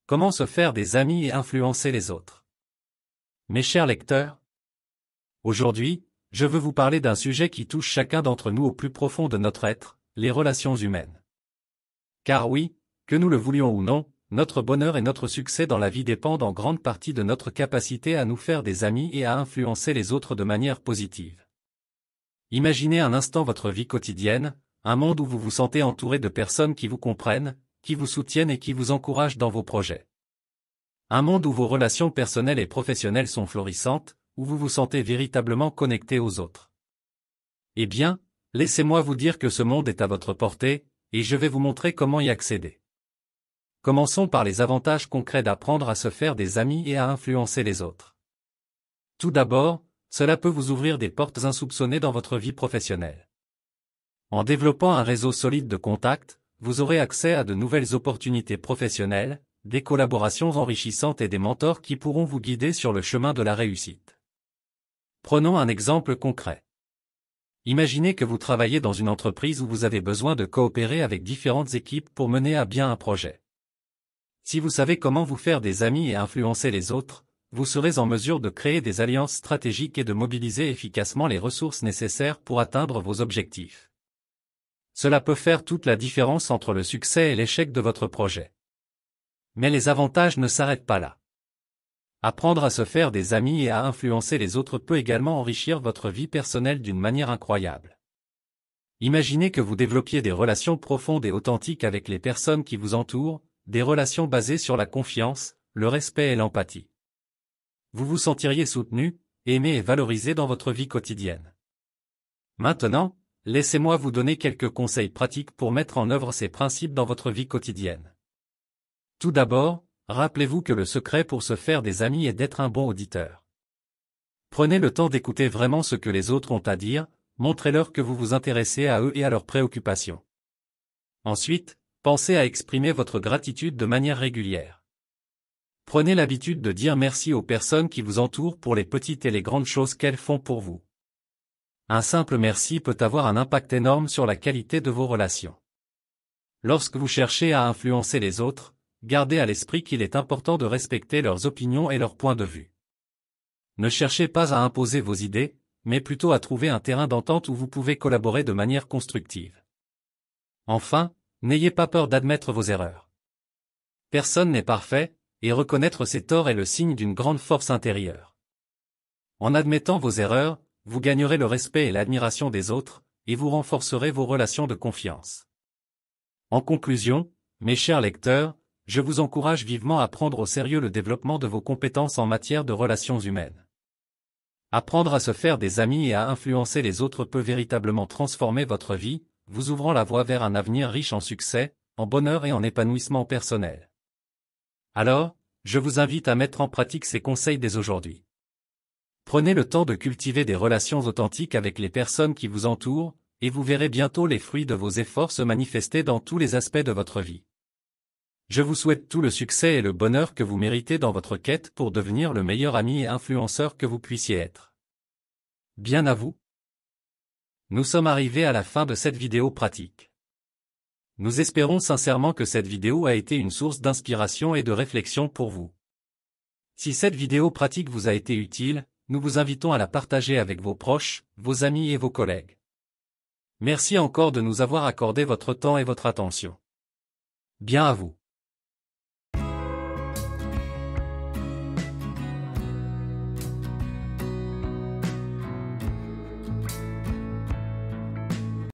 Comment se faire des amis et influencer les autres? Mes chers lecteurs, aujourd'hui, je veux vous parler d'un sujet qui touche chacun d'entre nous au plus profond de notre être, les relations humaines. Car oui, que nous le voulions ou non, notre bonheur et notre succès dans la vie dépendent en grande partie de notre capacité à nous faire des amis et à influencer les autres de manière positive. Imaginez un instant votre vie quotidienne, un monde où vous vous sentez entouré de personnes qui vous comprennent, qui vous soutiennent et qui vous encouragent dans vos projets. Un monde où vos relations personnelles et professionnelles sont florissantes, où vous vous sentez véritablement connecté aux autres. Eh bien, laissez-moi vous dire que ce monde est à votre portée, et je vais vous montrer comment y accéder. Commençons par les avantages concrets d'apprendre à se faire des amis et à influencer les autres. Tout d'abord, cela peut vous ouvrir des portes insoupçonnées dans votre vie professionnelle. En développant un réseau solide de contacts, vous aurez accès à de nouvelles opportunités professionnelles, des collaborations enrichissantes et des mentors qui pourront vous guider sur le chemin de la réussite. Prenons un exemple concret. Imaginez que vous travaillez dans une entreprise où vous avez besoin de coopérer avec différentes équipes pour mener à bien un projet. Si vous savez comment vous faire des amis et influencer les autres, vous serez en mesure de créer des alliances stratégiques et de mobiliser efficacement les ressources nécessaires pour atteindre vos objectifs. Cela peut faire toute la différence entre le succès et l'échec de votre projet. Mais les avantages ne s'arrêtent pas là. Apprendre à se faire des amis et à influencer les autres peut également enrichir votre vie personnelle d'une manière incroyable. Imaginez que vous développiez des relations profondes et authentiques avec les personnes qui vous entourent, des relations basées sur la confiance, le respect et l'empathie. Vous vous sentiriez soutenu, aimé et valorisé dans votre vie quotidienne. Maintenant, laissez-moi vous donner quelques conseils pratiques pour mettre en œuvre ces principes dans votre vie quotidienne. Tout d'abord, rappelez-vous que le secret pour se faire des amis est d'être un bon auditeur. Prenez le temps d'écouter vraiment ce que les autres ont à dire, montrez-leur que vous vous intéressez à eux et à leurs préoccupations. Ensuite, pensez à exprimer votre gratitude de manière régulière. Prenez l'habitude de dire merci aux personnes qui vous entourent pour les petites et les grandes choses qu'elles font pour vous. Un simple merci peut avoir un impact énorme sur la qualité de vos relations. Lorsque vous cherchez à influencer les autres, gardez à l'esprit qu'il est important de respecter leurs opinions et leurs points de vue. Ne cherchez pas à imposer vos idées, mais plutôt à trouver un terrain d'entente où vous pouvez collaborer de manière constructive. Enfin, n'ayez pas peur d'admettre vos erreurs. Personne n'est parfait, et reconnaître ses torts est le signe d'une grande force intérieure. En admettant vos erreurs, vous gagnerez le respect et l'admiration des autres, et vous renforcerez vos relations de confiance. En conclusion, mes chers lecteurs, je vous encourage vivement à prendre au sérieux le développement de vos compétences en matière de relations humaines. Apprendre à se faire des amis et à influencer les autres peut véritablement transformer votre vie, vous ouvrant la voie vers un avenir riche en succès, en bonheur et en épanouissement personnel. Alors, je vous invite à mettre en pratique ces conseils dès aujourd'hui. Prenez le temps de cultiver des relations authentiques avec les personnes qui vous entourent, et vous verrez bientôt les fruits de vos efforts se manifester dans tous les aspects de votre vie. Je vous souhaite tout le succès et le bonheur que vous méritez dans votre quête pour devenir le meilleur ami et influenceur que vous puissiez être. Bien à vous. Nous sommes arrivés à la fin de cette vidéo pratique. Nous espérons sincèrement que cette vidéo a été une source d'inspiration et de réflexion pour vous. Si cette vidéo pratique vous a été utile, nous vous invitons à la partager avec vos proches, vos amis et vos collègues. Merci encore de nous avoir accordé votre temps et votre attention. Bien à vous.